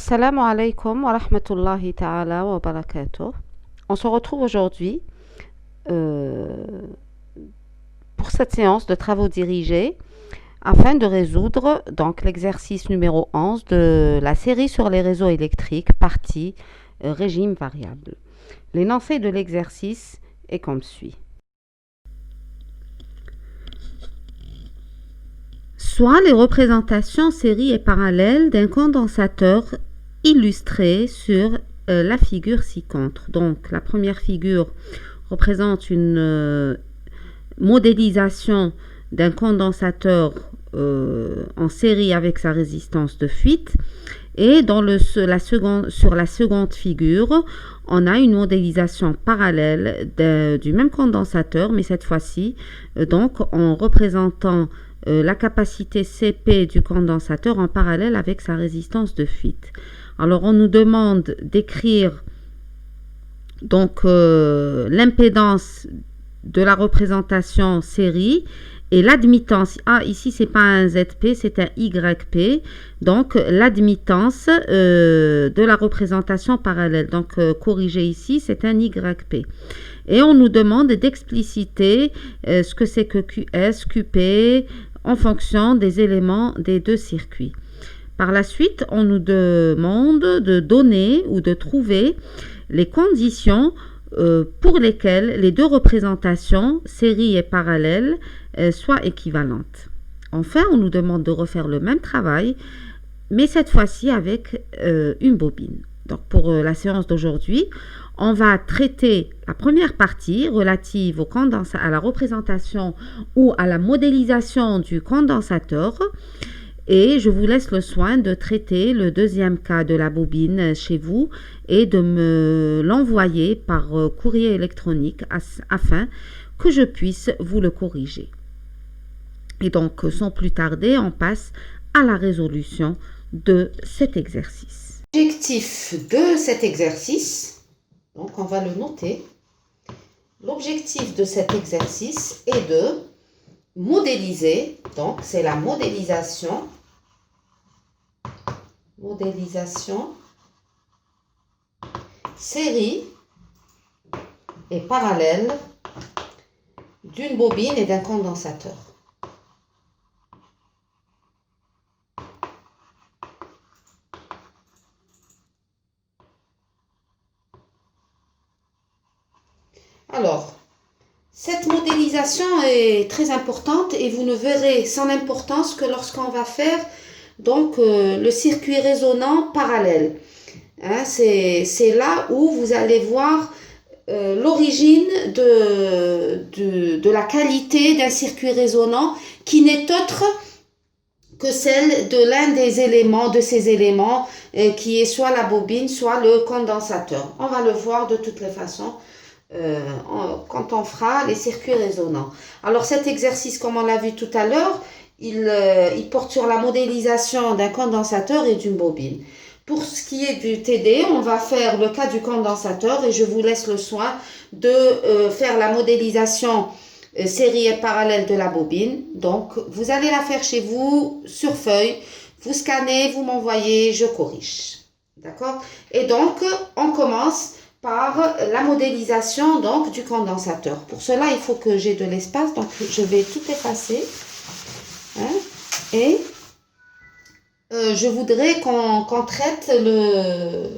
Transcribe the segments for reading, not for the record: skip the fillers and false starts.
Assalamu alaikum wa rahmatullahi ta'ala wa barakatuh. On se retrouve aujourd'hui euh, pour cette séance de travaux dirigés afin de résoudre donc l'exercice numéro 11 de la série sur les réseaux électriques, partie régime variable. L'énoncé de l'exercice est comme suit. Soit les représentations séries et parallèles d'un condensateur illustré sur la figure ci-contre. Donc, la première figure représente une modélisation d'un condensateur en série avec sa résistance de fuite. Et sur la seconde figure, on a une modélisation parallèle du même condensateur, mais cette fois-ci, donc en représentant la capacité CP du condensateur en parallèle avec sa résistance de fuite. Alors, on nous demande d'écrire donc l'impédance de la représentation série et l'admittance. Ah, ici, c'est pas un ZP, c'est un YP. Donc, l'admittance de la représentation parallèle. Donc, corrigé ici, c'est un YP. Et on nous demande d'expliciter ce que c'est que QS, QP, en fonction des éléments des deux circuits. Par la suite, on nous demande de donner ou de trouver les conditions pour lesquelles les deux représentations, série et parallèle, soient équivalentes. Enfin, on nous demande de refaire le même travail, mais cette fois-ci avec une bobine. Donc, pour la séance d'aujourd'hui, on va traiter la première partie relative à la représentation ou à la modélisation du condensateur. Et je vous laisse le soin de traiter le deuxième cas de la bobine chez vous et de me l'envoyer par courrier électronique afin que je puisse vous le corriger. Et donc, sans plus tarder, on passe à la résolution de cet exercice. L'objectif de cet exercice, donc on va le noter. L'objectif de cet exercice est de modéliser, donc c'est la modélisation série et parallèle d'une bobine et d'un condensateur. Alors, cette modélisation est très importante et vous ne verrez son importance que lorsqu'on va faire donc le circuit résonant parallèle. Hein, c'est là où vous allez voir l'origine de la qualité d'un circuit résonant qui n'est autre que celle de l'un des éléments, de ces éléments qui est soit la bobine, soit le condensateur. On va le voir de toutes les façons. Quand on fera les circuits résonants. Alors cet exercice, comme on l'a vu tout à l'heure, il porte sur la modélisation d'un condensateur et d'une bobine. Pour ce qui est du TD, on va faire le cas du condensateur et je vous laisse le soin de faire la modélisation série et parallèle de la bobine. Donc vous allez la faire chez vous sur feuille, vous scannez, vous m'envoyez, je corrige. D'accord? Et donc on commence par la modélisation donc du condensateur. Pour cela, il faut que j'ai de l'espace, donc je vais tout effacer. Hein, et je voudrais qu'on traite le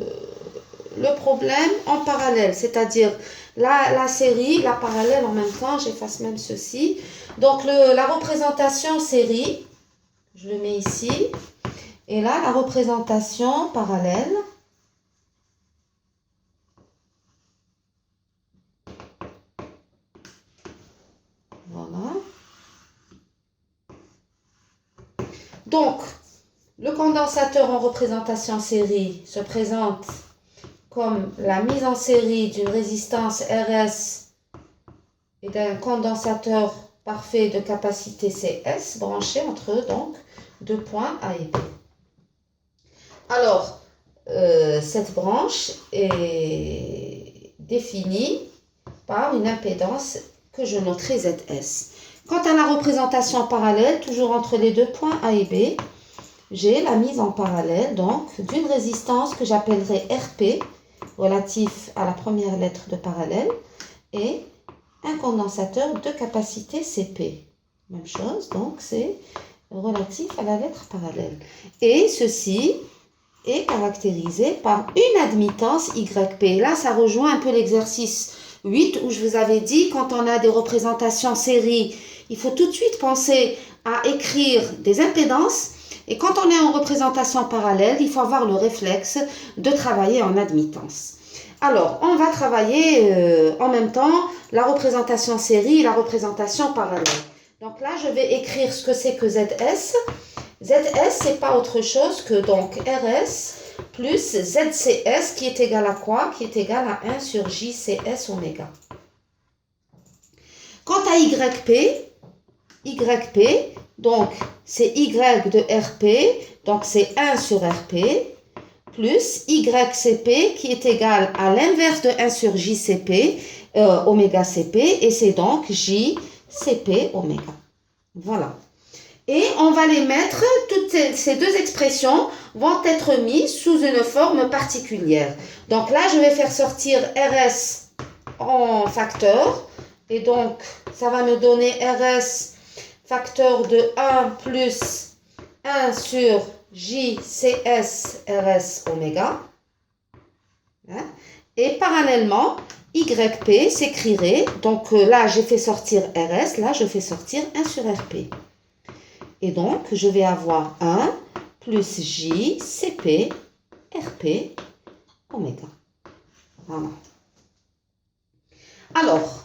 problème en parallèle, c'est-à-dire la série, la parallèle en même temps. J'efface même ceci. Donc la représentation série, je le mets ici. Et là, la représentation parallèle. Voilà. Donc, le condensateur en représentation série se présente comme la mise en série d'une résistance RS et d'un condensateur parfait de capacité CS branché entre eux, donc deux points A et B. Alors, cette branche est définie par une impédance que je noterai ZS. Quant à la représentation parallèle, toujours entre les deux points A et B, j'ai la mise en parallèle donc d'une résistance que j'appellerai RP, relatif à la première lettre de parallèle, et un condensateur de capacité CP. Même chose, donc c'est relatif à la lettre parallèle. Et ceci est caractérisé par une admittance YP. Là, ça rejoint un peu l'exercice 8 où je vous avais dit, quand on a des représentations série, il faut tout de suite penser à écrire des impédances. Et quand on est en représentation parallèle, il faut avoir le réflexe de travailler en admittance. Alors, on va travailler en même temps la représentation série et la représentation parallèle. Donc là, je vais écrire ce que c'est que ZS. ZS, c'est pas autre chose que donc RS plus ZCS qui est égal à quoi? Qui est égal à 1 sur JCS oméga. Quant à YP, donc c'est Y de RP, donc c'est 1 sur RP, plus YCP qui est égal à l'inverse de 1 sur JCP, oméga CP, et c'est donc JCP oméga. Voilà. Et on va les mettre, toutes ces deux expressions vont être mises sous une forme particulière. Donc là, je vais faire sortir RS en facteur. Et donc, ça va me donner RS facteur de 1 plus 1 sur JCS RS oméga. Et parallèlement, YP s'écrirait, donc là, j'ai fait sortir RS, là, je fais sortir 1 sur RP. Et donc, je vais avoir 1 plus J, CP, RP, oméga. Voilà. Alors,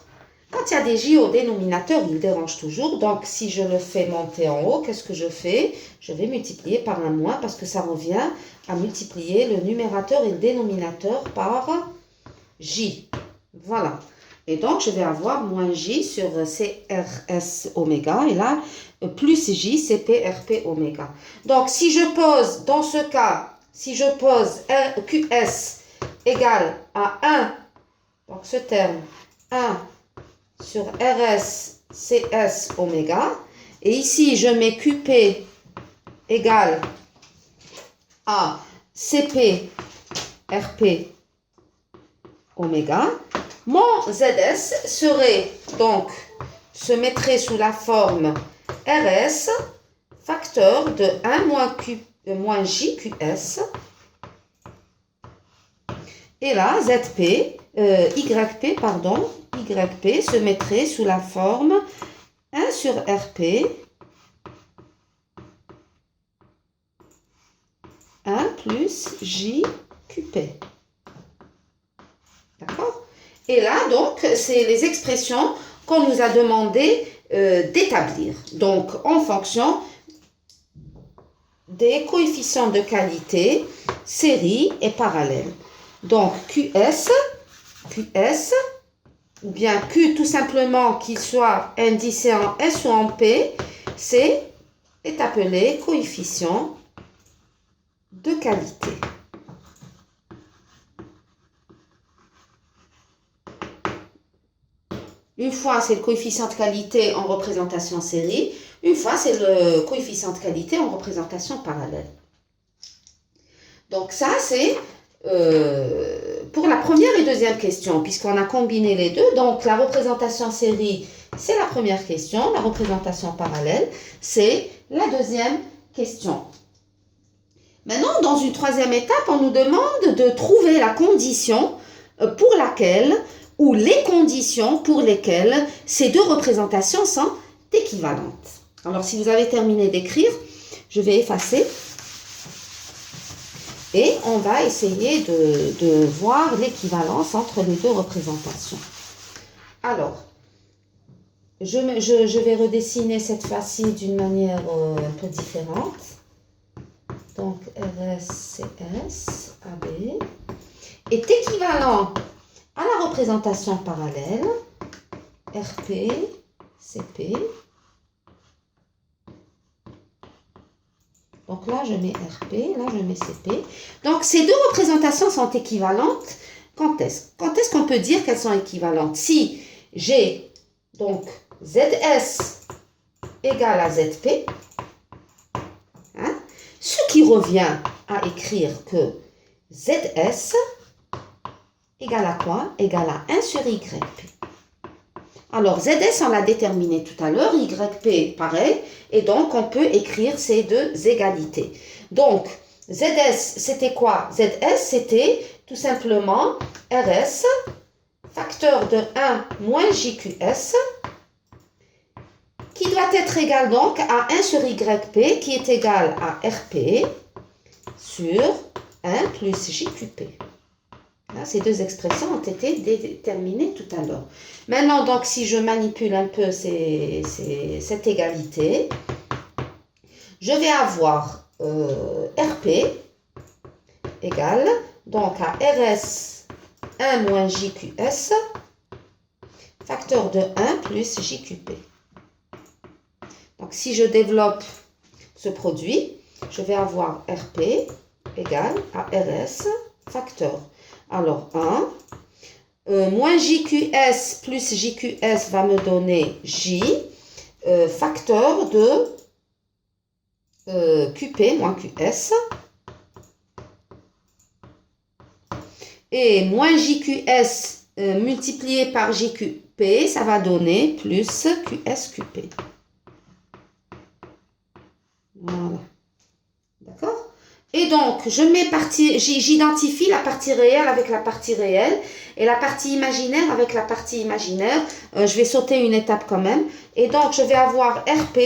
quand il y a des J au dénominateur, il dérange toujours. Donc, si je le fais monter en haut, qu'est-ce que je fais? Je vais multiplier par un moins parce que ça revient à multiplier le numérateur et le dénominateur par J. Voilà. Et donc, je vais avoir moins J sur CRS oméga. Et là, plus J, CP, RP oméga. Donc, si je pose, dans ce cas, si je pose QS égale à 1, donc ce terme, 1 sur RS, CS oméga. Et ici, je mets QP égale à CP, RP oméga. Mon ZS serait donc, se mettrait sous la forme RS facteur de 1 moins JQS. Et là, YP se mettrait sous la forme 1 sur RP, 1 plus JQP. D'accord? Et là, donc, c'est les expressions qu'on nous a demandé d'établir. Donc, en fonction des coefficients de qualité, série et parallèle. Donc, QS, ou bien Q tout simplement, qu'il soit indicé en S ou en P, est appelé coefficient de qualité. Une fois, c'est le coefficient de qualité en représentation série. Une fois, c'est le coefficient de qualité en représentation parallèle. Donc ça, c'est pour la première et deuxième question, puisqu'on a combiné les deux. Donc la représentation série, c'est la première question. La représentation parallèle, c'est la deuxième question. Maintenant, dans une troisième étape, on nous demande de trouver la condition pour laquelle, ou les conditions pour lesquelles ces deux représentations sont équivalentes. Alors, si vous avez terminé d'écrire, je vais effacer. Et on va essayer de voir l'équivalence entre les deux représentations. Alors, je vais redessiner cette fois-ci d'une manière un peu différente. Donc, RSCS, AB, est équivalent à la représentation parallèle, RP, CP. Donc là, je mets RP, là, je mets CP. Donc, ces deux représentations sont équivalentes. Quand est-ce qu'on peut dire qu'elles sont équivalentes? Si j'ai donc ZS égale à ZP, Ce qui revient à écrire que ZS égale à quoi? Égale à 1 sur YP. Alors, ZS, on l'a déterminé tout à l'heure, YP, pareil, et donc on peut écrire ces deux égalités. Donc, ZS, c'était quoi? ZS, c'était tout simplement RS, facteur de 1 moins JQS, qui doit être égal donc à 1 sur YP, qui est égal à RP sur 1 plus JQP. Là, ces deux expressions ont été déterminées tout à l'heure. Maintenant, donc, si je manipule un peu cette égalité, je vais avoir RP égale donc à RS 1 moins JQS, facteur de 1 plus JQP. Donc, si je développe ce produit, je vais avoir RP égale à RS facteur. Alors, 1 moins JQS plus JQS va me donner J, facteur de QP moins QS. Et moins JQS multiplié par JQP, ça va donner plus QSQP. Voilà. D'accord? Et donc, j'identifie la partie réelle avec la partie réelle et la partie imaginaire avec la partie imaginaire. Je vais sauter une étape quand même. Et donc, je vais avoir RP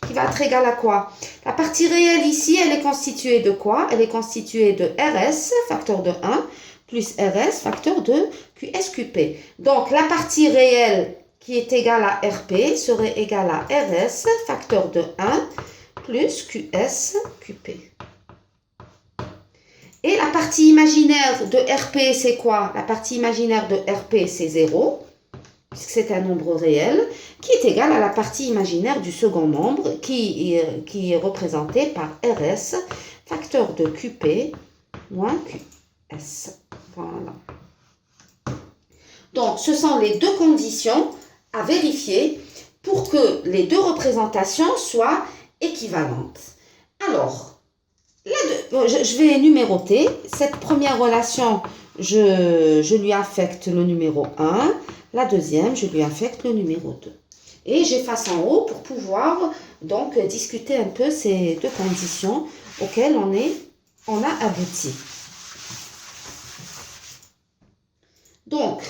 qui va être égal à quoi? La partie réelle ici, elle est constituée de quoi? Elle est constituée de RS, facteur de 1, plus RS, facteur de QSQP. Donc, la partie réelle qui est égale à RP serait égale à RS, facteur de 1, plus QSQP. Et la partie imaginaire de RP, c'est quoi? La partie imaginaire de RP, c'est 0, puisque c'est un nombre réel, qui est égal à la partie imaginaire du second nombre, qui est représenté par RS, facteur de QP, moins QS. Voilà. Donc, ce sont les deux conditions à vérifier pour que les deux représentations soient équivalentes. Alors, je vais numéroter. Cette première relation, je lui affecte le numéro 1. La deuxième, je lui affecte le numéro 2. Et j'efface en haut pour pouvoir donc discuter un peu ces deux conditions auxquelles on a abouti. Donc,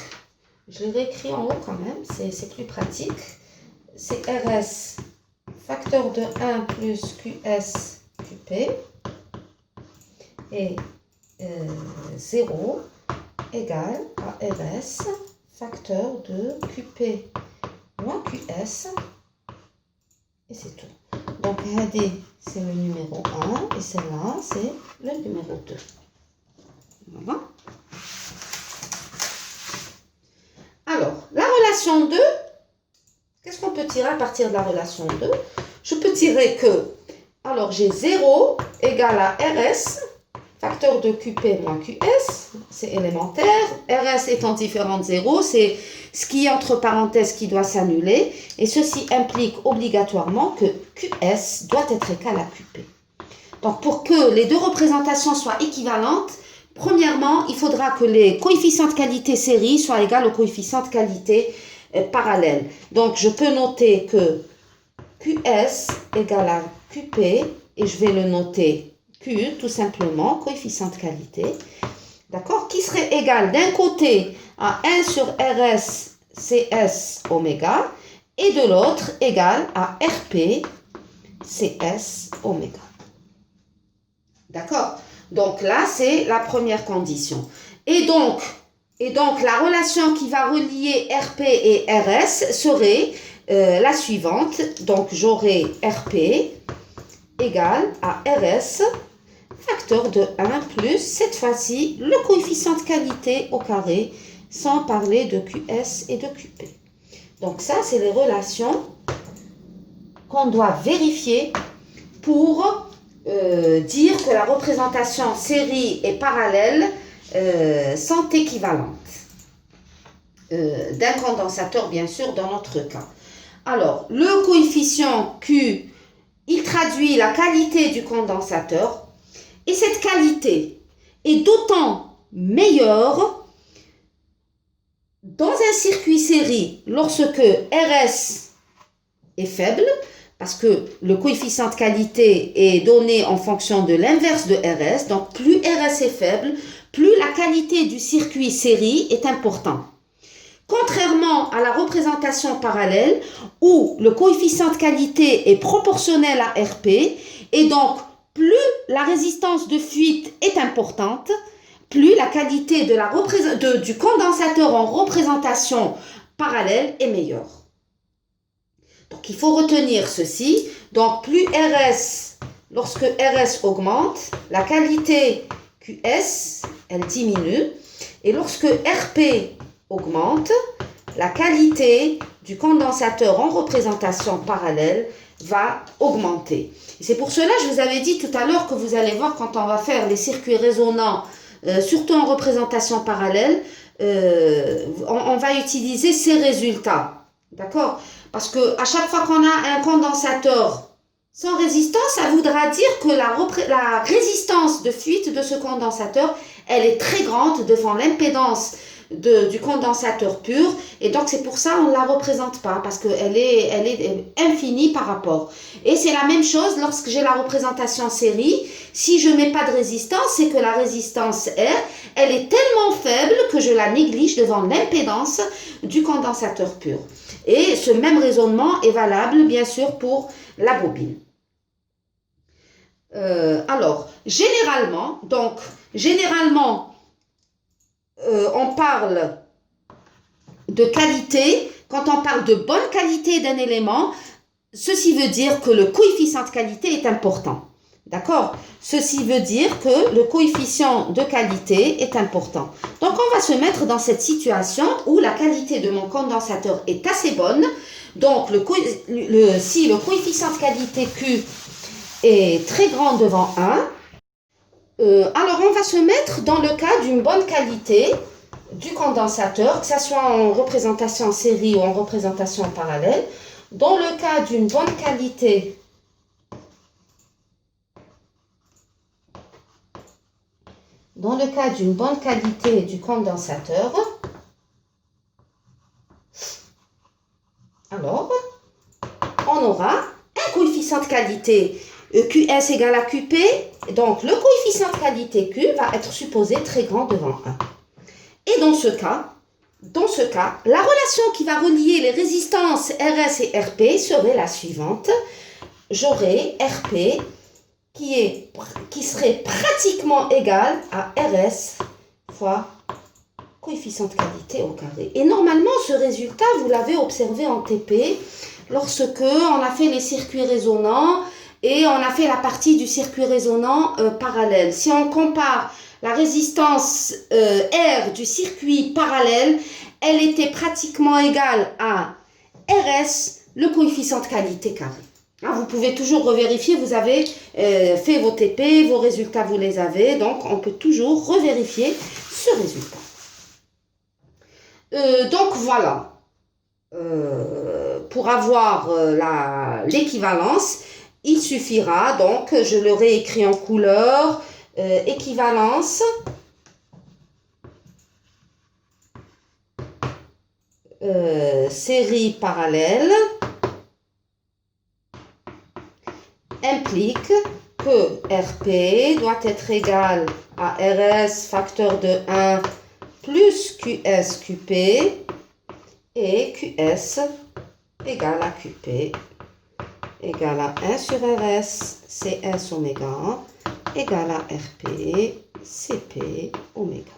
je les réécris en haut quand même, c'est plus pratique. C'est RS, facteur de 1 plus QS, QP. Et 0 égale à RS, facteur de QP moins QS, et c'est tout. Donc, AD, c'est le numéro 1, et celle-là, c'est le numéro 2. Voilà. Alors, la relation 2, qu'est-ce qu'on peut tirer à partir de la relation 2? Je peux tirer que, alors j'ai 0 égale à RS, facteur de QP moins QS, c'est élémentaire. RS étant différent de 0, c'est ce qui est entre parenthèses qui doit s'annuler. Et ceci implique obligatoirement que QS doit être égal à QP. Donc, pour que les deux représentations soient équivalentes, premièrement, il faudra que les coefficients de qualité série soient égaux aux coefficients de qualité parallèle. Donc, je peux noter que QS égale à QP, et je vais le noter Q, tout simplement, coefficient de qualité, d'accord, qui serait égal d'un côté à 1 sur RS CS oméga, et de l'autre égal à RP CS oméga. D'accord? Donc là, c'est la première condition. Et donc, la relation qui va relier RP et RS serait la suivante. Donc, j'aurai RP égale à RS, facteur de 1 plus, cette fois-ci, le coefficient de qualité au carré, sans parler de QS et de QP. Donc ça, c'est les relations qu'on doit vérifier pour dire que la représentation série et parallèle sont équivalentes. D'un condensateur, bien sûr, dans notre cas. Alors, le coefficient Q il traduit la qualité du condensateur. Et cette qualité est d'autant meilleure dans un circuit série lorsque RS est faible, parce que le coefficient de qualité est donné en fonction de l'inverse de RS. Donc, plus RS est faible, plus la qualité du circuit série est importante. Contrairement à la représentation parallèle, où le coefficient de qualité est proportionnel à RP, et donc plus la résistance de fuite est importante, plus la qualité du condensateur en représentation parallèle est meilleure. Donc, il faut retenir ceci. Donc, plus RS, lorsque RS augmente, la qualité QS, elle diminue. Et lorsque RP augmente, la qualité du condensateur en représentation parallèle va augmenter. Et c'est pour cela que je vous avais dit tout à l'heure que vous allez voir quand on va faire les circuits résonants, surtout en représentation parallèle, on va utiliser ces résultats. D'accord ? Parce qu'à chaque fois qu'on a un condensateur sans résistance, ça voudra dire que la résistance de fuite de ce condensateur, elle est très grande devant l'impédance du condensateur pur. Et donc, c'est pour ça qu'on ne la représente pas, parce qu'elle est infinie par rapport. Et c'est la même chose lorsque j'ai la représentation série. Si je ne mets pas de résistance, c'est que la résistance R, elle est tellement faible que je la néglige devant l'impédance du condensateur pur. Et ce même raisonnement est valable, bien sûr, pour la bobine. Alors, généralement, on parle de qualité. Quand on parle de bonne qualité d'un élément, ceci veut dire que le coefficient de qualité est important. D'accord ? Ceci veut dire que le coefficient de qualité est important. Donc, on va se mettre dans cette situation où la qualité de mon condensateur est assez bonne. Donc, si le coefficient de qualité Q est très grand devant 1, alors on va se mettre dans le cas d'une bonne qualité du condensateur, que ce soit en représentation en série ou en représentation en parallèle. Dans le cas d'une bonne qualité du condensateur, alors on aura un coefficient de qualité QS égale à QP, donc le coefficient de qualité Q va être supposé très grand devant 1. Et dans ce cas, la relation qui va relier les résistances RS et RP serait la suivante. J'aurai RP qui serait pratiquement égal à RS fois coefficient de qualité au carré. Et normalement, ce résultat, vous l'avez observé en TP lorsque on a fait les circuits résonants et on a fait la partie du circuit résonant parallèle. Si on compare la résistance R du circuit parallèle, elle était pratiquement égale à RS, le coefficient de qualité carré. Vous pouvez toujours revérifier, vous avez fait vos TP, vos résultats vous les avez, donc on peut toujours revérifier ce résultat. Donc voilà, pour avoir l'équivalence, il suffira, donc je le réécris en couleur, équivalence, série parallèle, implique que RP doit être égal à RS facteur de 1 plus QS QP et QS égale à QP égale à 1 sur RS CS oméga égale à RP CP oméga.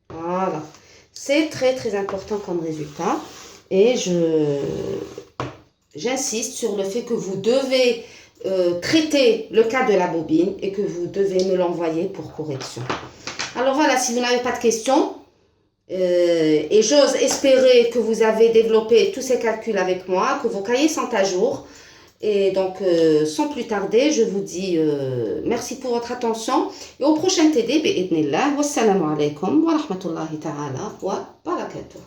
Voilà. C'est très très important comme résultat et j'insiste sur le fait que vous devez traiter le cas de la bobine et que vous devez me l'envoyer pour correction. Alors voilà, si vous n'avez pas de questions, et j'ose espérer que vous avez développé tous ces calculs avec moi, que vos cahiers sont à jour. Et donc, sans plus tarder, je vous dis merci pour votre attention et au prochain TD, bi'idnillah. Wassalamu alaikum wa rahmatullahi ta'ala wa barakatuh.